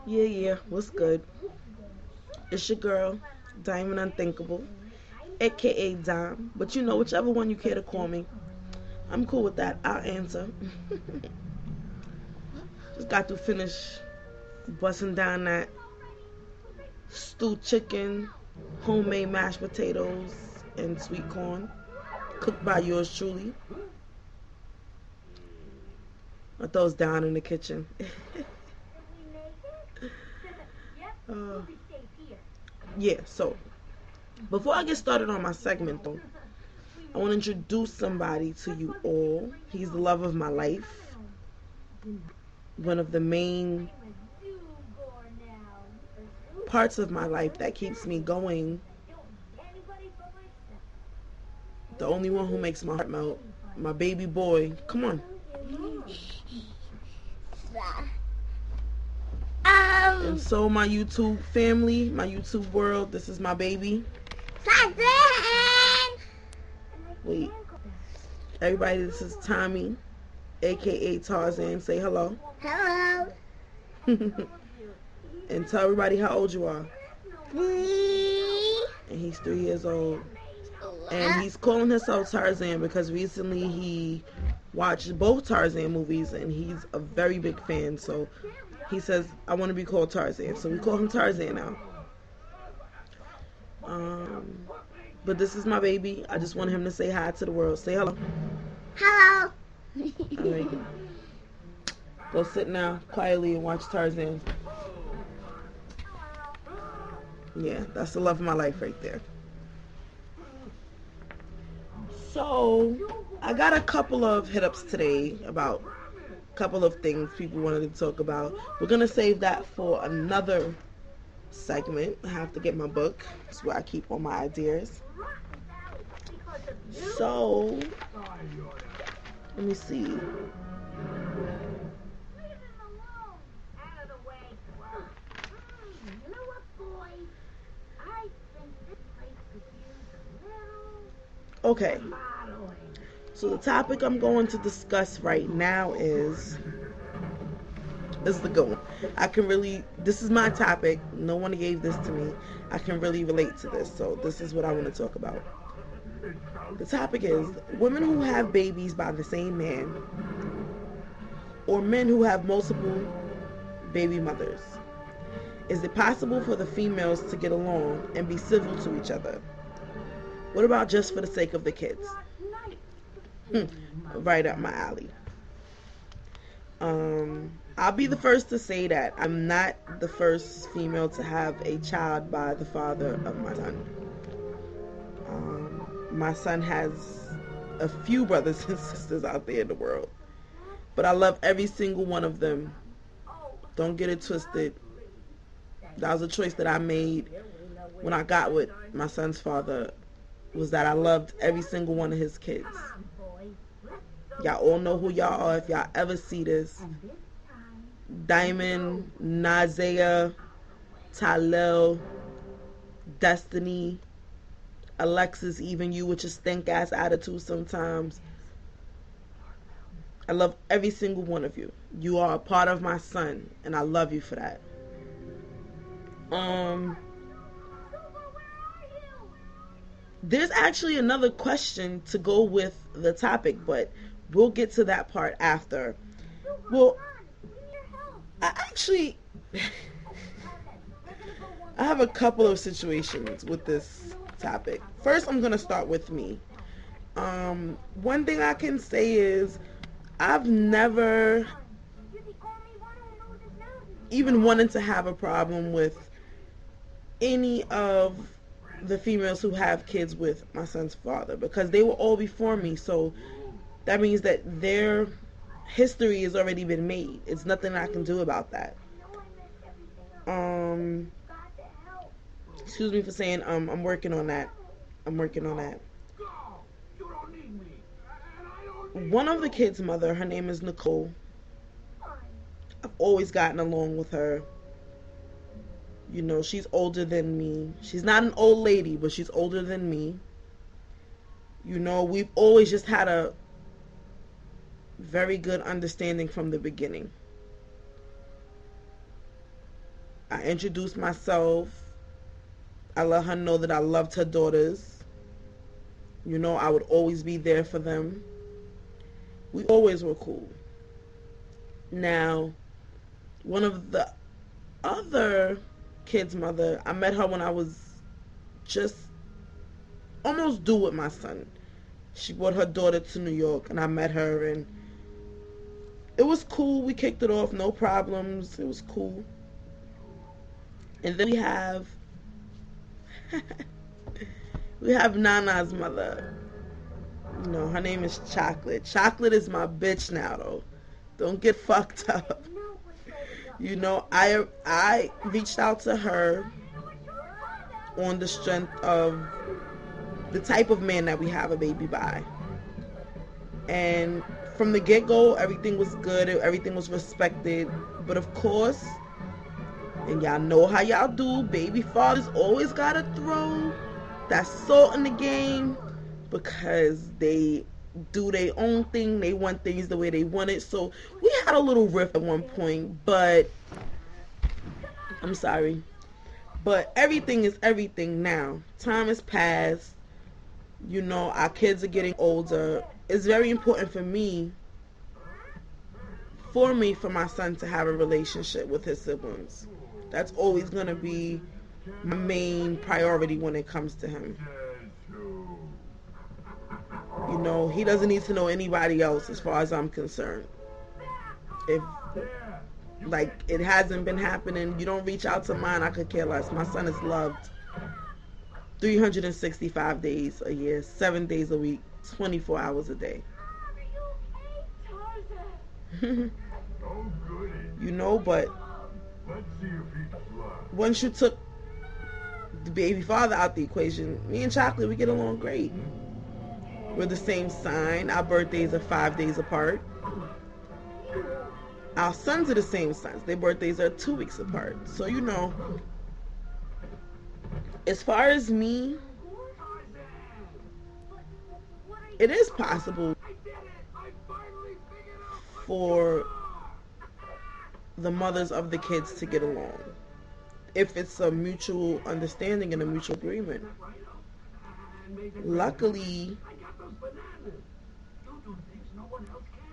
Yeah, what's good? It's your girl, Diamond Unthinkable, aka Dime, but you know, whichever one you care to call me. I'm cool with that. I'll answer. Just got to finish busting down that stewed chicken, homemade mashed potatoes, and sweet corn, cooked by yours truly. I throws down in the kitchen. uh, yeah, so before I get started on my segment, though, I want to introduce somebody to you all. He's the love of my life, one of the main parts of my life that keeps me going, the only one who makes my heart melt, my baby boy. Come on. And so my YouTube family, my YouTube world, this is my baby. Wait. Everybody, this is Tommy, aka Tarzan. Say hello. Hello. And tell everybody how old you are. 3. And he's 3 years old. And he's calling himself Tarzan because recently he watched both Tarzan movies and he's a very big fan. So he says, I want to be called Tarzan. So we call him Tarzan now. But this is my baby. I just want him to say hi to the world. Say hello. Hello. All right. Go sit now quietly and watch Tarzan. Yeah, that's the love of my life right there. So, I got a couple of hit-ups today about a couple of things people wanted to talk about. We're going to save that for another segment. I have to get my book. That's where I keep all my ideas. So, let me see. Okay, so the topic I'm going to discuss right now is the good one. This is my topic. No one gave this to me. I can really relate to this, so this is what I want to talk about. The topic is women who have babies by the same man or men who have multiple baby mothers. Is it possible for the females to get along and be civil to each other? What about just for the sake of the kids? Right up my alley. I'll be the first to say that I'm not the first female to have a child by the father of my son. My son has a few brothers and sisters out there in the world, but I love every single one of them. Don't get it twisted. That was a choice that I made when I got with my son's father, was that I loved every single one of his kids. Y'all all know who y'all are if y'all ever see this. Diamond, Nazea, Talil, Destiny, Alexis, even you with your stink ass attitude sometimes. I love every single one of you. You are a part of my son, and I love you for that. There's actually another question to go with the topic, but we'll get to that part after. Well, I have a couple of situations with this topic. First, I'm going to start with me. One thing I can say is I've never even wanted to have a problem with any of the females who have kids with my son's father, because they were all before me, so that means that their history has already been made. It's nothing I can do about that. Excuse me for saying I'm working on that. One of the kids' mother, her name is Nicole. I've always gotten along with her. You know, she's older than me. She's not an old lady, but she's older than me. You know, we've always just had a very good understanding from the beginning. I introduced myself. I let her know that I loved her daughters. You know, I would always be there for them. We always were cool. Now, one of the other kid's mother, I met her when I was just almost due with my son. She brought her daughter to New York, and I met her, and it was cool. We kicked it off, no problems. It was cool. And then we have Nana's mother. You know, her name is Chocolate. Chocolate is my bitch now, though. Don't get fucked up. You know, I reached out to her on the strength of the type of man that we have a baby by. And from the get-go, everything was good. Everything was respected. But of course, and y'all know how y'all do, baby fathers always gotta throw that salt in the game because they do their own thing. They want things the way they want it. So we had a little rift at one point, but I'm sorry. But everything is everything now. Time has passed. You know, our kids are getting older. It's very important for my son to have a relationship with his siblings. That's always going to be my main priority when it comes to him. You know, he doesn't need to know anybody else as far as I'm concerned. If, like, it hasn't been happening, you don't reach out to mine, I could care less. My son is loved 365 days a year, 7 days a week, 24 hours a day. You know, but once you took the baby father out the equation, me and Chocolate, we get along great. We're the same sign. Our birthdays are 5 days apart. Our sons are the same signs. Their birthdays are 2 weeks apart. So, you know, as far as me, it is possible for the mothers of the kids to get along if it's a mutual understanding and a mutual agreement. Luckily,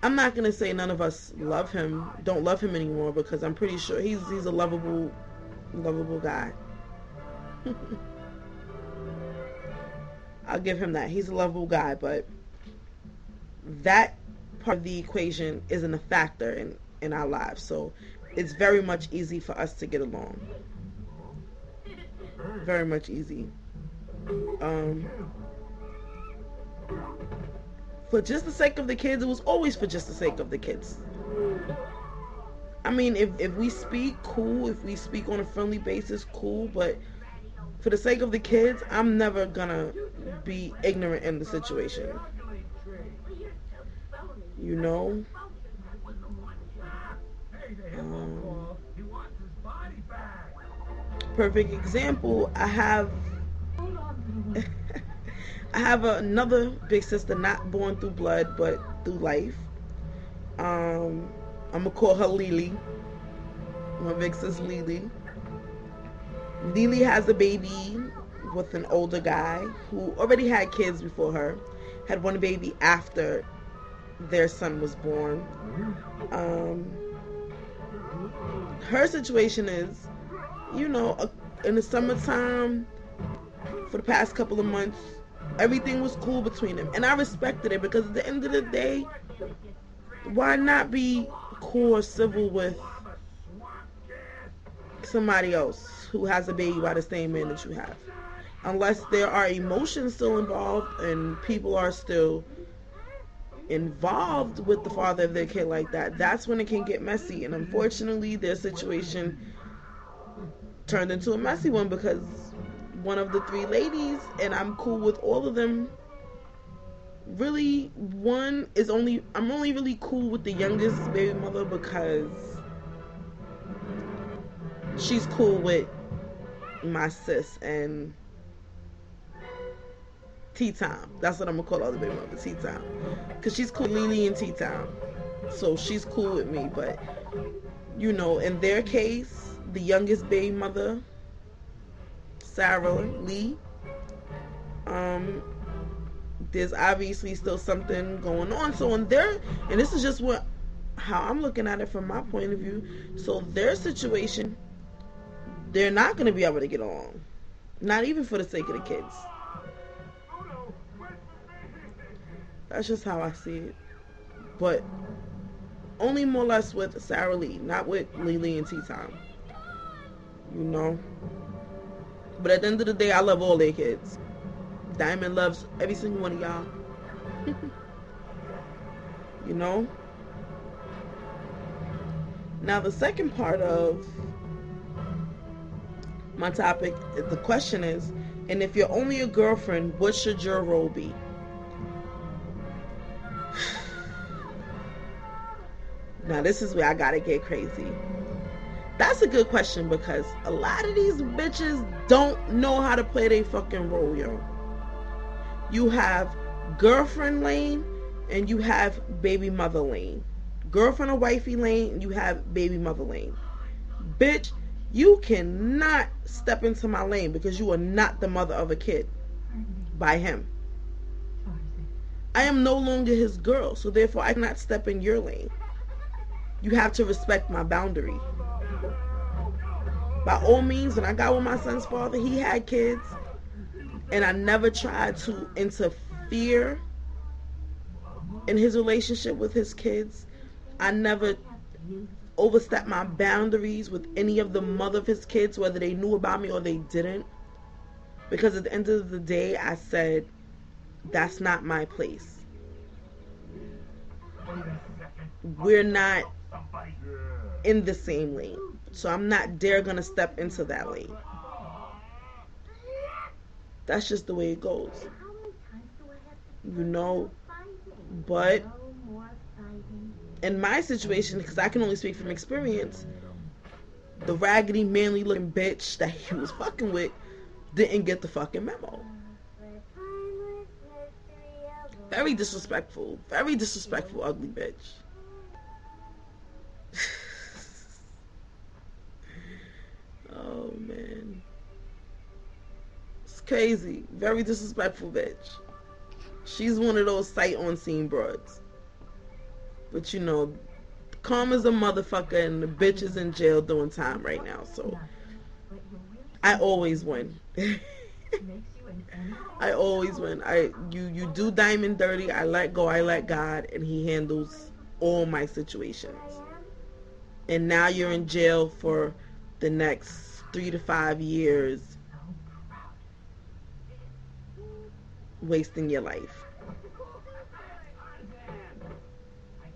I'm not gonna say none of us don't love him anymore, because I'm pretty sure he's a lovable guy. I'll give him that. He's a lovable guy, but that part of the equation isn't a factor in our lives. So it's very much easy for us to get along. Very much easy. For just the sake of the kids, it was always for just the sake of the kids. I mean, if we speak, cool. If we speak on a friendly basis, cool. But for the sake of the kids, I'm never gonna be ignorant in the situation. You know? Perfect example, I have another big sister, not born through blood, but through life. I'm gonna call her Lily. My big sis Lily. Lily has a baby with an older guy who already had kids before her. Had one baby after their son was born. Her situation is, you know, in the summertime, for the past couple of months, everything was cool between them. And I respected it, because at the end of the day, why not be cool or civil with somebody else who has a baby by the same man that you have? Unless there are emotions still involved and people are still involved with the father of their kid like that, that's when it can get messy. And unfortunately, their situation turned into a messy one, because one of the three ladies, and I'm cool with all of them, really, I'm only really cool with the youngest baby mother, because she's cool with my sis and T-Time. That's what I'm gonna call all the baby mother, T-Time, because she's cool with Lily and T-Time, so she's cool with me. But you know, in their case, the youngest baby mother, Sarah Lee. There's obviously still something going on. So in their, and this is just how I'm looking at it from my point of view. So their situation, they're not going to be able to get along. Not even for the sake of the kids. That's just how I see it. But only more or less with Sarah Lee, not with Lily and Tea Time. You know? But at the end of the day, I love all their kids. Diamond loves every single one of y'all. You know? Now the second part of my topic, the question is, and if you're only a girlfriend, what should your role be? Now this is where I gotta get crazy. That's a good question because a lot of these bitches don't know how to play their fucking role, yo. You have girlfriend lane and you have baby mother lane. Girlfriend or wifey lane and you have baby mother lane. Bitch, you cannot step into my lane because you are not the mother of a kid by him. I am no longer his girl, so therefore I cannot step in your lane. You have to respect my boundary. By all means, when I got with my son's father, he had kids, and I never tried to interfere in his relationship with his kids. I never overstepped my boundaries with any of the mother of his kids, whether they knew about me or they didn't. Because at the end of the day, I said, that's not my place. We're not in the same lane. So I'm not dare gonna step into that lane. That's just the way it goes. You know, but in my situation, because I can only speak from experience, the raggedy, manly looking bitch that he was fucking with didn't get the fucking memo. Very disrespectful, ugly bitch. Oh man, it's crazy. Very disrespectful bitch. She's one of those sight on scene broads. But you know, calm as a motherfucker, and the bitch is in jail doing time right now. So I always win. I always win. You do Diamond dirty. I let go. I let God, and He handles all my situations. And now you're in jail for the next 3 to 5 years, wasting your life.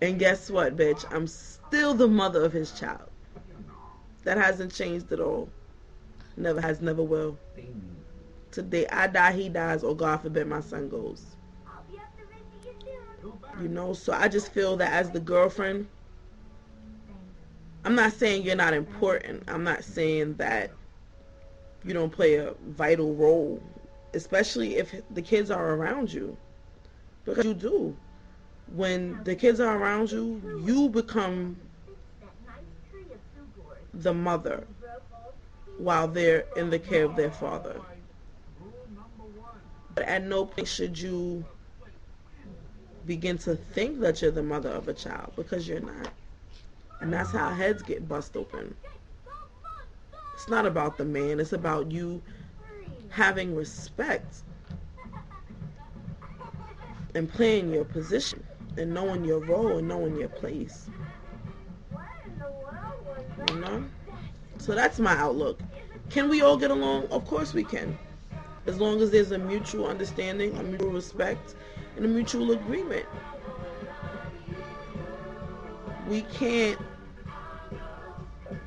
And guess what, bitch? I'm still the mother of his child. That hasn't changed at all. Never has, never will. Today I die, he dies, or God forbid my son goes. You know, so I just feel that as the girlfriend, I'm not saying you're not important. I'm not saying that you don't play a vital role, especially if the kids are around you. Because you do. When the kids are around you, you become the mother while they're in the care of their father. But at no point should you begin to think that you're the mother of a child, because you're not. And that's how heads get bust open. It's not about the man. It's about you having respect and playing your position and knowing your role and knowing your place. You know? So that's my outlook. Can we all get along? Of course we can. As long as there's a mutual understanding, a mutual respect, and a mutual agreement. We can't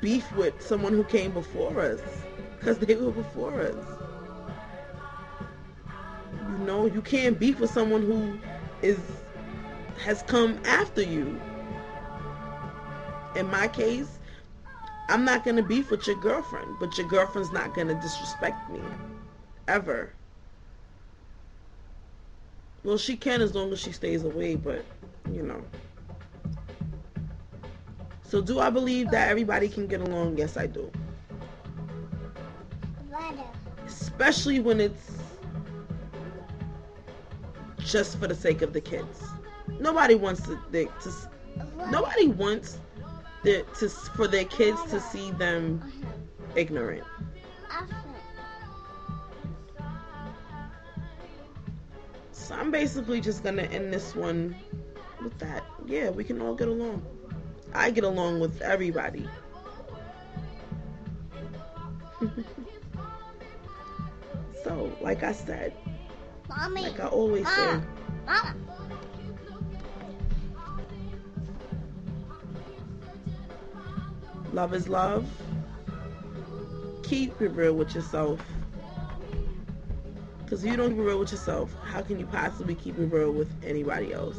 beef with someone who came before us because they were before us. You know, you can't beef with someone who has come after you. In my case, I'm not going to beef with your girlfriend, but your girlfriend's not going to disrespect me. Ever. Well, she can as long as she stays away, but, you know. So do I believe that everybody can get along? Yes, I do. especially when it's just for the sake of the kids. Nobody wants nobody wants for their kids to see them ignorant. So I'm basically just gonna end this one with that. Yeah, we can all get along. I get along with everybody. So, like I said, Mommy. like I always say, Mama. love is love. Keep it real with yourself. Because if you don't keep it real with yourself, how can you possibly keep it real with anybody else?